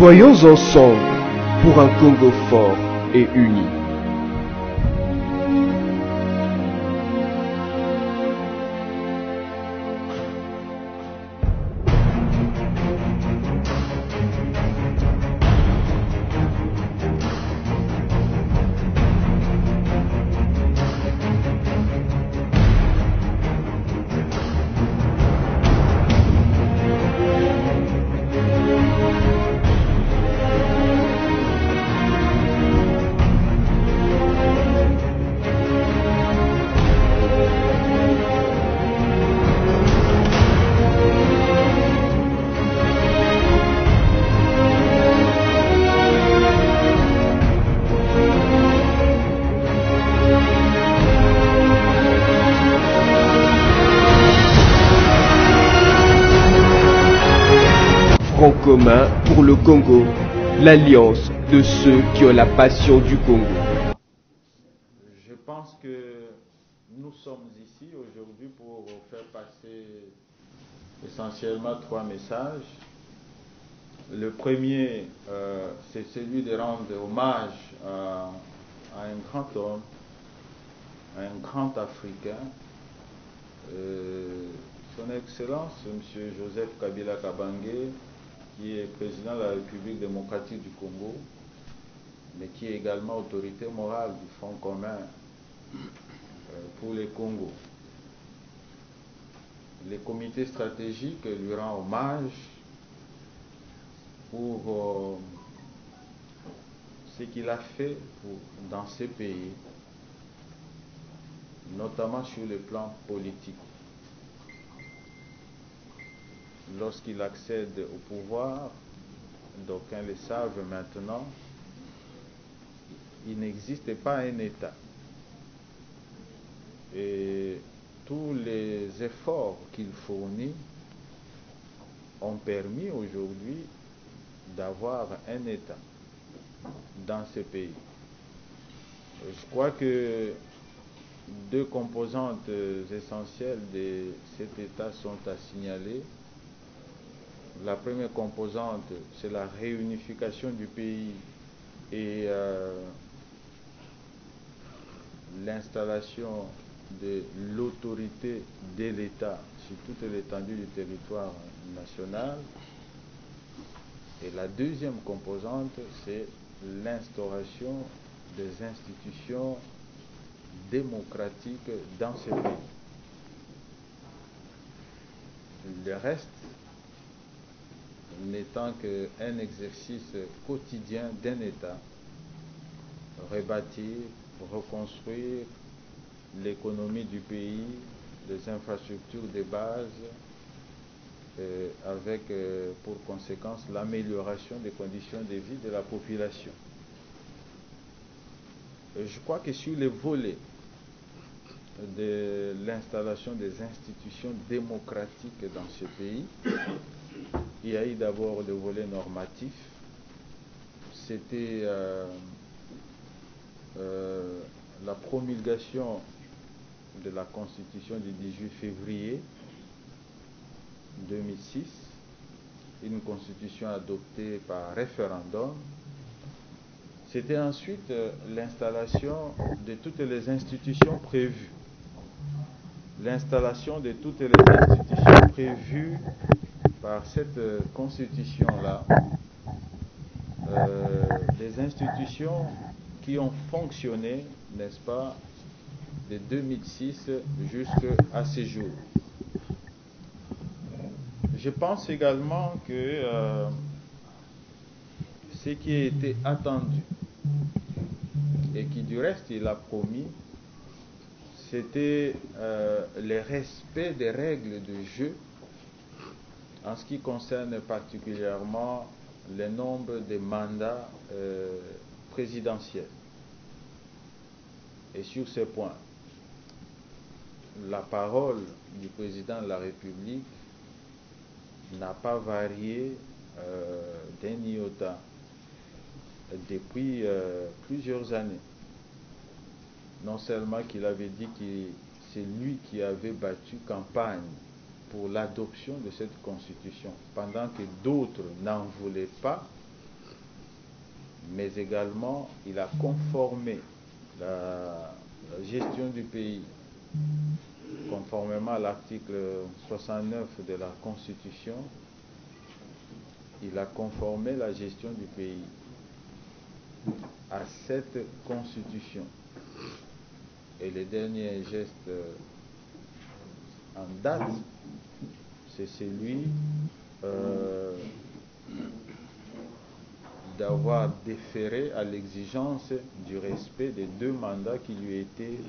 Soyons ensemble pour un Congo fort et uni. Front commun pour le Congo, l'alliance de ceux qui ont la passion du Congo. Je pense que nous sommes ici aujourd'hui pour faire passer essentiellement 3 messages. Le premier, c'est celui de rendre hommage à un grand homme, à un grand Africain, son Excellence, M. Joseph Kabila Kabange, qui est président de la République démocratique du Congo, mais qui est également autorité morale du Front commun pour les Congo. Les comités stratégiques lui rendent hommage pour ce qu'il a fait dans ces pays, notamment sur le plan politique. Lorsqu'il accède au pouvoir, d'aucuns le savent maintenant, il n'existe pas un État. Et tous les efforts qu'il fournit ont permis aujourd'hui d'avoir un État dans ce pays. Je crois que 2 composantes essentielles de cet État sont à signaler. La première composante, c'est la réunification du pays et l'installation de l'autorité de l'État sur toute l'étendue du territoire national. Et la deuxième composante, c'est l'instauration des institutions démocratiques dans ce pays. Le reste n'étant qu'un exercice quotidien d'un État, rebâtir, reconstruire l'économie du pays, les infrastructures de base, avec pour conséquence l'amélioration des conditions de vie de la population. Je crois que sur les volets de l'installation des institutions démocratiques dans ce pays, il y a eu d'abord le volet normatif. C'était la promulgation de la Constitution du 18 février 2006, une constitution adoptée par référendum. C'était ensuite l'installation de toutes les institutions prévues. L'installation de toutes les institutions prévues par cette constitution-là, des institutions qui ont fonctionné, n'est-ce pas, de 2006 jusqu'à ce jour. Je pense également que ce qui a été attendu et qui du reste il a promis, c'était le respect des règles de jeu en ce qui concerne particulièrement le nombre de mandats présidentiels. Et sur ce point, la parole du président de la République n'a pas varié d'un iota depuis plusieurs années. Non seulement qu'il avait dit que c'est lui qui avait battu campagne pour l'adoption de cette constitution, pendant que d'autres n'en voulaient pas, mais également il a conformé la gestion du pays, conformément à l'article 69 de la Constitution, il a conformé la gestion du pays à cette Constitution. Et le dernier geste en date, c'est celui d'avoir déféré à l'exigence du respect des 2 mandats qui lui étaient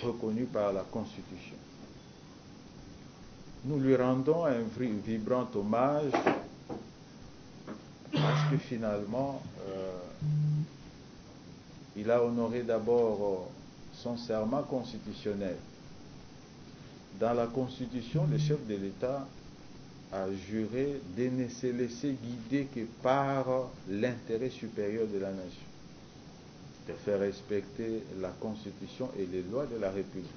reconnus par la Constitution. Nous lui rendons un vibrant hommage parce que finalement, il a honoré d'abord son serment constitutionnel. Dans la Constitution, le chef de l'État a juré de ne se laisser guider que par l'intérêt supérieur de la nation, de faire respecter la Constitution et les lois de la République.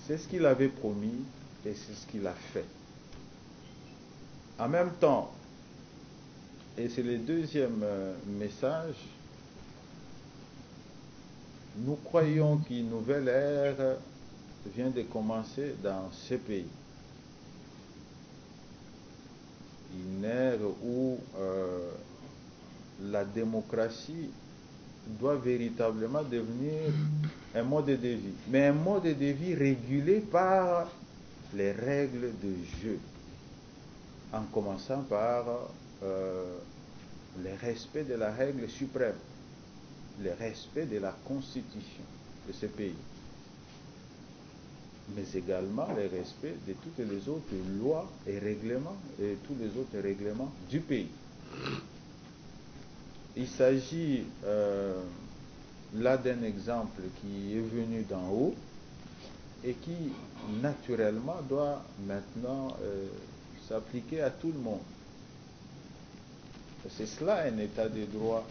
C'est ce qu'il avait promis et c'est ce qu'il a fait. En même temps, et c'est le deuxième message, nous croyons qu'une nouvelle ère vient de commencer dans ce pays. Une ère où la démocratie doit véritablement devenir un mode de vie, mais un mode de vie régulé par les règles de jeu, en commençant par le respect de la règle suprême, le respect de la Constitution de ce pays, mais également le respect de toutes les autres lois et règlements et tous les autres règlements du pays. Il s'agit là d'un exemple qui est venu d'en haut et qui naturellement doit maintenant s'appliquer à tout le monde. C'est cela un état de droit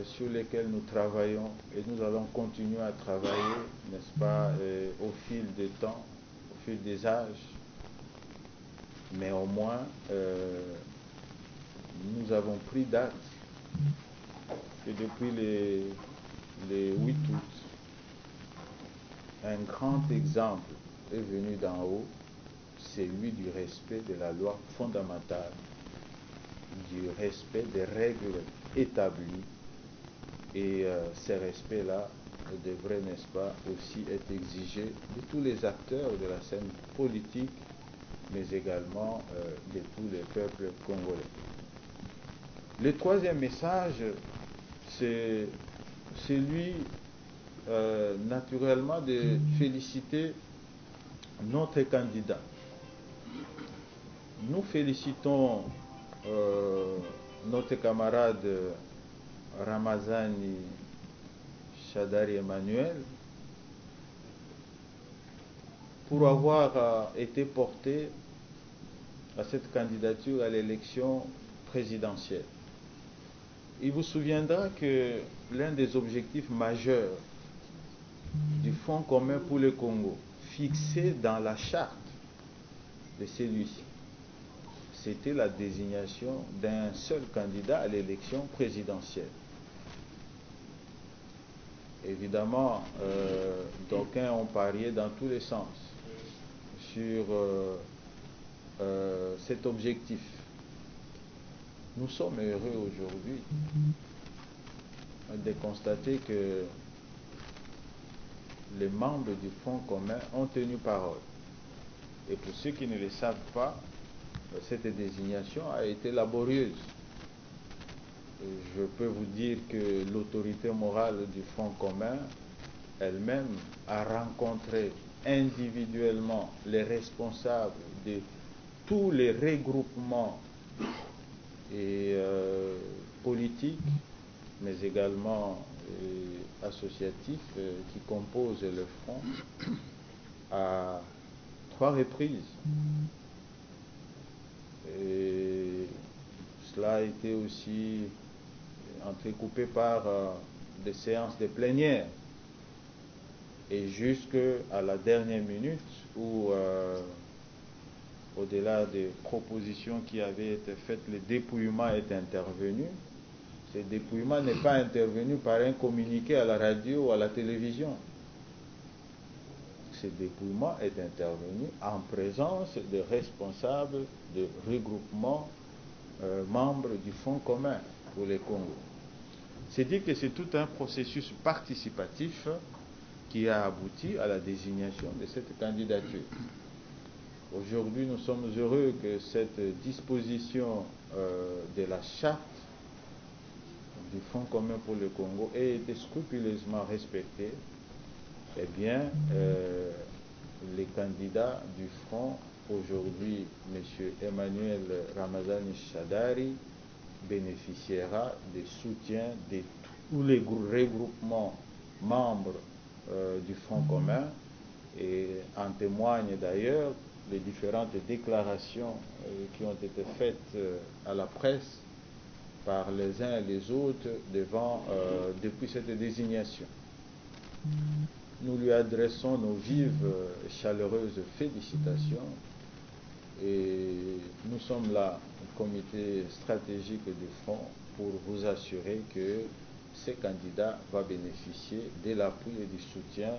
sur lequel nous travaillons et nous allons continuer à travailler, n'est-ce pas, au fil des temps, au fil des âges. Mais au moins, nous avons pris date que depuis les 8 août, un grand exemple est venu d'en haut, c'est celui du respect de la loi fondamentale, du respect des règles établies. Et ces respects-là devraient, n'est-ce pas, aussi être exigés de tous les acteurs de la scène politique, mais également de tous les peuples congolais. Le troisième message, c'est celui, naturellement, de féliciter notre candidat. Nous félicitons notre camarade Ramazani Shadari Emmanuel pour avoir été porté à cette candidature à l'élection présidentielle. Il vous souviendra que l'un des objectifs majeurs du Fonds commun pour le Congo, fixé dans la charte de celui-ci, c'était la désignation d'un seul candidat à l'élection présidentielle. Évidemment, d'aucuns ont parié dans tous les sens sur cet objectif. Nous sommes heureux aujourd'hui de constater que les membres du Fonds commun ont tenu parole. Et pour ceux qui ne le savent pas, cette désignation a été laborieuse. Je peux vous dire que l'autorité morale du Fonds commun elle-même a rencontré individuellement les responsables de tous les regroupements et politiques, mais également associatifs qui composent le Front à 3 reprises. Et cela a été aussi entrecoupé par des séances de plénière. Et jusqu'à la dernière minute où au-delà des propositions qui avaient été faites, le dépouillement est intervenu. Ce dépouillement n'est pas intervenu par un communiqué à la radio ou à la télévision. Ce dépouillement est intervenu en présence de responsables de regroupements membres du Fonds commun pour le Congo. C'est dit que c'est tout un processus participatif qui a abouti à la désignation de cette candidature. Aujourd'hui, nous sommes heureux que cette disposition de la charte du Fonds commun pour le Congo ait été scrupuleusement respectée. Eh bien, les candidats du Front, aujourd'hui, M. Emmanuel Ramazani Shadari, bénéficiera des soutiens de tous les regroupements membres du Front commun, et en témoignent d'ailleurs les différentes déclarations qui ont été faites à la presse par les uns et les autres depuis cette désignation. Nous lui adressons nos vives et chaleureuses félicitations, et nous sommes là, au comité stratégique du Front, pour vous assurer que ce candidat va bénéficier de l'appui et du soutien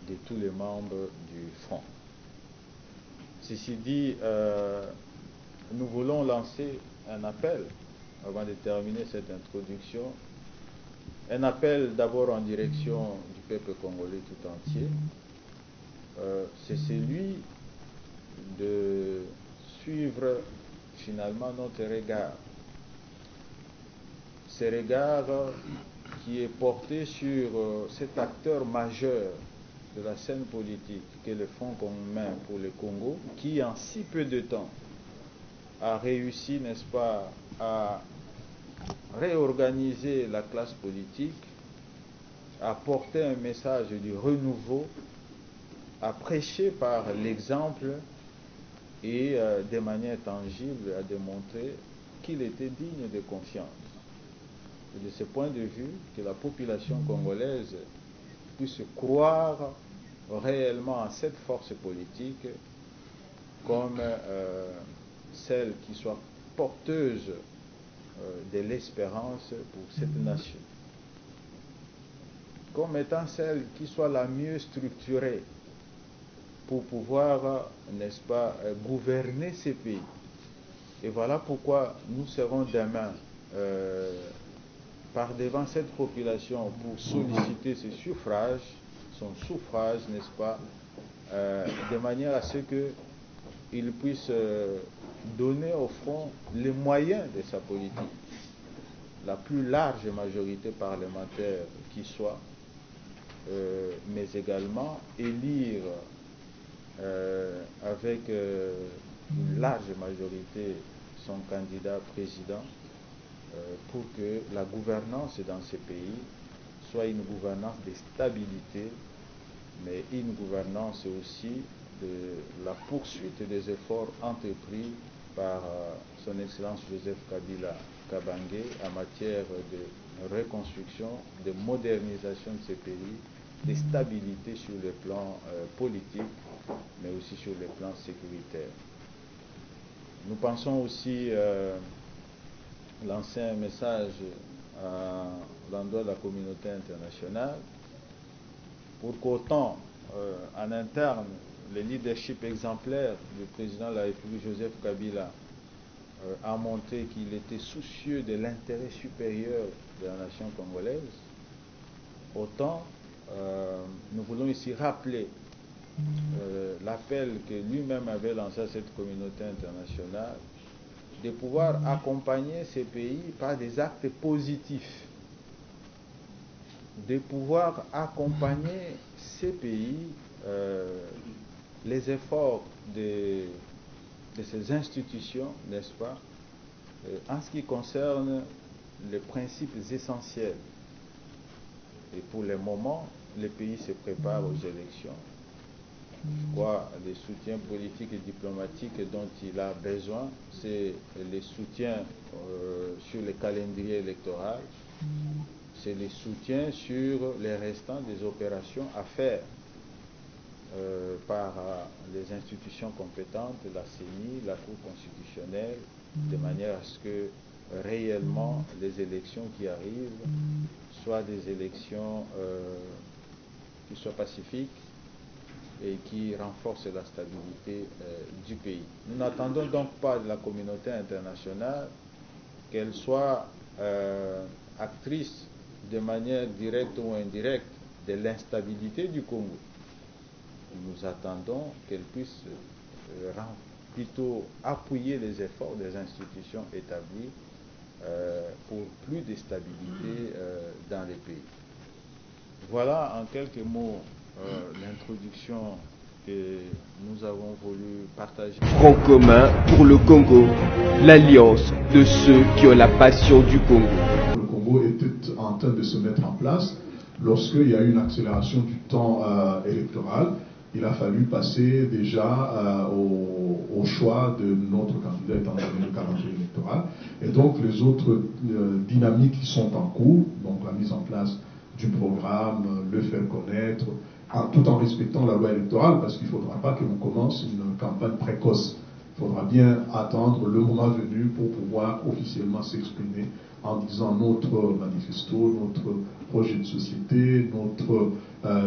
de tous les membres du Front. Ceci dit, nous voulons lancer un appel, avant de terminer cette introduction, un appel d'abord en direction du peuple congolais tout entier. C'est celui de suivre finalement notre regard. Ce regard qui est porté sur cet acteur majeur de la scène politique qu'est le Front commun pour le Congo, qui en si peu de temps a réussi, n'est-ce pas, à réorganiser la classe politique, à porter un message du renouveau, à prêcher par l'exemple et de manière tangible à démontrer qu'il était digne de confiance. Et de ce point de vue, que la population congolaise puisse croire réellement à cette force politique comme celle qui soit porteuse de l'espérance pour cette nation, comme étant celle qui soit la mieux structurée pour pouvoir, n'est-ce pas, gouverner ces pays. Et voilà pourquoi nous serons demain par devant cette population pour solliciter ce suffrage, son suffrage, n'est-ce pas, de manière à ce qu'il puisse donner au Front les moyens de sa politique, la plus large majorité parlementaire qui soit, mais également élire avec une large majorité son candidat président pour que la gouvernance dans ces pays soit une gouvernance de stabilité, mais une gouvernance aussi de la poursuite des efforts entrepris par son Excellence Joseph Kabila Kabange en matière de reconstruction, de modernisation de ces pays, de stabilité sur le plan politique, mais aussi sur le plan sécuritaire. Nous pensons aussi lancer un message à l'endroit de la communauté internationale pour qu'autant en interne, le leadership exemplaire du président de la République Joseph Kabila a montré qu'il était soucieux de l'intérêt supérieur de la nation congolaise, autant nous voulons ici rappeler l'appel que lui-même avait lancé à cette communauté internationale de pouvoir accompagner ces pays par des actes positifs, de pouvoir accompagner ces pays, les efforts de ces institutions, n'est-ce pas, en ce qui concerne les principes essentiels. Et pour le moment, le pays se prépare aux élections. Je crois les soutiens politiques et diplomatiques dont il a besoin, c'est les soutiens sur le calendrier électoral, c'est les soutiens sur les restants des opérations à faire. par les institutions compétentes, la CENI, la Cour constitutionnelle, de manière à ce que réellement les élections qui arrivent soient des élections qui soient pacifiques et qui renforcent la stabilité du pays. Nous n'attendons donc pas de la communauté internationale qu'elle soit actrice de manière directe ou indirecte de l'instabilité du Congo. Nous attendons qu'elle puisse plutôt appuyer les efforts des institutions établies pour plus de stabilité dans les pays. Voilà en quelques mots l'introduction que nous avons voulu partager. Front commun pour le Congo, l'alliance de ceux qui ont la passion du Congo. Le Congo était en train de se mettre en place lorsqu'il y a eu une accélération du temps électoral. Il a fallu passer déjà au choix de notre candidat étant donné le calendrier électoral. Et donc les autres dynamiques qui sont en cours, donc la mise en place du programme, le faire connaître, tout en respectant la loi électorale, parce qu'il ne faudra pas que l'on commence une campagne précoce. Il faudra bien attendre le moment venu pour pouvoir officiellement s'exprimer en disant notre manifesto, notre projet de société, notre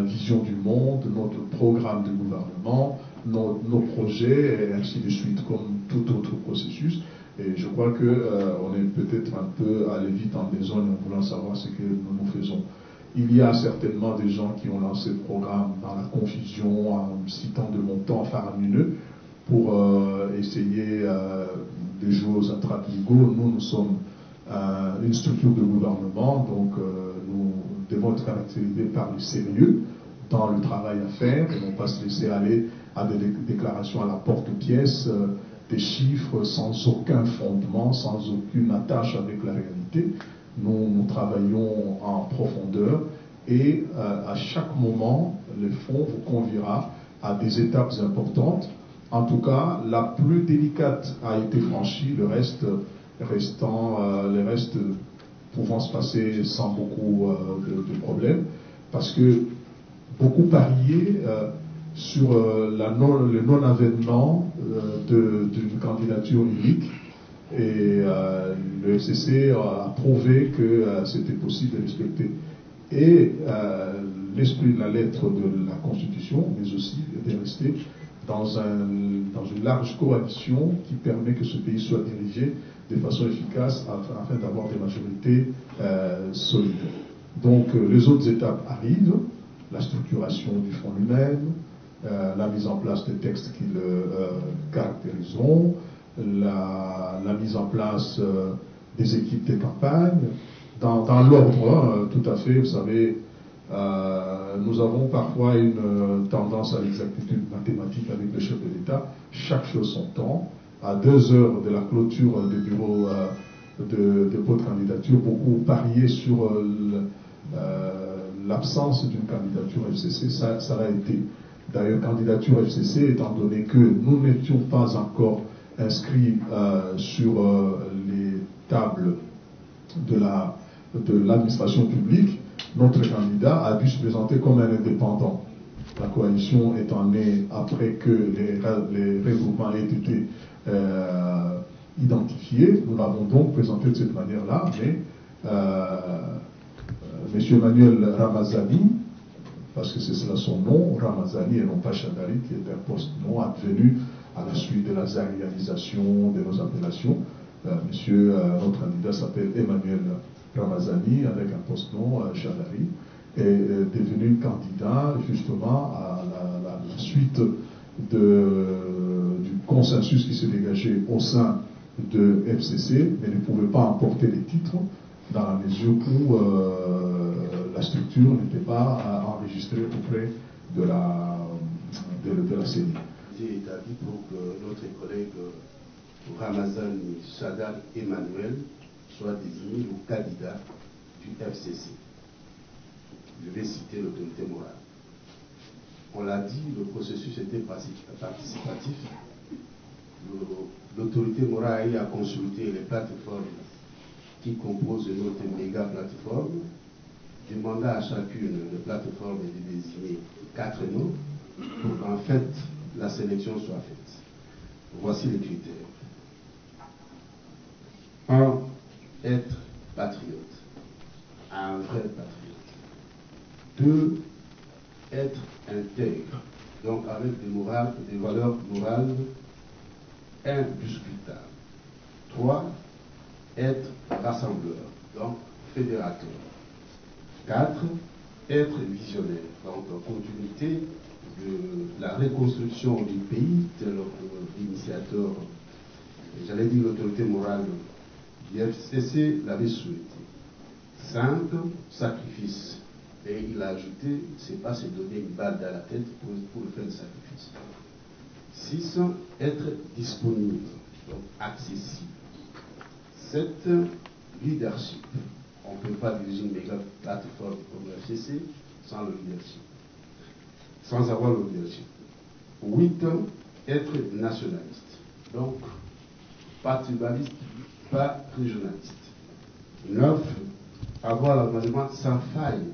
vision du monde, notre programme de gouvernement, nos projets, et ainsi de suite, comme tout autre processus. Et je crois qu'on est peut-être un peu allé vite en besogne en voulant savoir ce que nous faisons. Il y a certainement des gens qui ont lancé le programme dans la confusion, en citant de montants faramineux pour essayer de jouer aux attrape-nigo. Nous sommes une structure de gouvernement, donc nous devons être caractérisés par le sérieux dans le travail à faire et non pas se laisser aller à des déclarations à la porte-pièce, des chiffres sans aucun fondement, sans aucune attache avec la réalité. Nous travaillons en profondeur et à chaque moment, le fonds vous conviera à des étapes importantes. En tout cas, la plus délicate a été franchie, le reste pouvant se passer sans beaucoup de problèmes, parce que beaucoup pariaient sur le non-avènement d'une candidature unique. Et le FCC a prouvé que c'était possible de respecter et l'esprit de la lettre de la Constitution, mais aussi de rester dans une large coalition qui permet que ce pays soit dirigé de façon efficace afin d'avoir des majorités solides. Donc les autres étapes arrivent, la structuration du fonds lui-même, la mise en place des textes qui le caractériseront, la mise en place des équipes de campagne, dans l'ordre, tout à fait, vous savez, nous avons parfois une tendance à l'exactitude mathématique avec le chef de l'État, chaque chose son temps. À 2 heures de la clôture des bureaux de dépôt de candidature, beaucoup pariaient sur l'absence d'une candidature FCC, ça l'a été. D'ailleurs, candidature FCC, étant donné que nous n'étions pas encore inscrits sur les tables de l'administration publique, notre candidat a dû se présenter comme un indépendant. La coalition étant née après que les regroupements aient été identifiés, nous l'avons donc présenté de cette manière-là, mais M. Emmanuel Ramazani, parce que c'est cela son nom, Ramazani et non pas Chadari, qui est un poste non advenu à la suite de la zaïanisation de nos appellations. Notre candidat s'appelle Emmanuel Ramazani avec un post-nom Chadari est devenu candidat justement à la suite du consensus qui s'est dégagé au sein de FCC, mais ne pouvait pas emporter les titres dans la mesure où la structure n'était pas enregistrée auprès de la CENI. J'ai établi pour que notre collègue Ramazani Chadar Emmanuel soit désigné le candidat du FCC. Je vais citer l'autorité morale. On l'a dit, le processus était participatif. L'autorité morale a consulté les plateformes qui composent notre méga plateforme, demanda à chacune des plateformes de désigner 4 noms, pour qu'en fait la sélection soit faite. Voici les critères. 1. Être patriote, un vrai patriote. 2. Être intègre, donc avec des valeurs morales indiscutables. 3. Être rassembleur, donc fédérateur. 4. Être visionnaire, donc en continuité de la reconstruction du pays, tel que l'initiateur, j'allais dire l'autorité morale du FCC l'avait souhaité. 5. Sacrifice. Et il a ajouté, c'est pas se donner une balle dans la tête pour faire le sacrifice. 6. Être disponible, donc accessible. 7. Leadership. On ne peut pas diriger une méga plateforme comme le FCC sans le leadership, sans avoir le leadership. 8. Être nationaliste, donc pas tribaliste, pas régionaliste. 9. Avoir l'engagement sans faille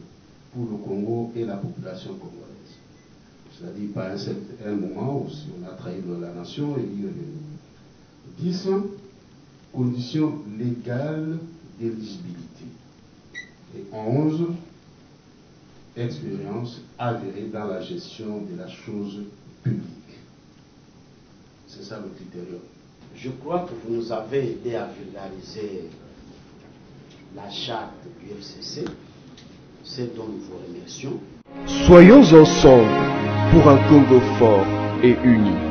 pour le Congo et la population congolaise. C'est-à-dire pas un moment où si on a trahi la nation et il est 10. Conditions légales d'éligibilité. Et 11. Expérience avérée dans la gestion de la chose publique. C'est ça le critérium. Je crois que vous nous avez aidé à vulgariser la charte du FCC, c'est dont nous vous remercions. Soyons ensemble pour un Congo fort et uni.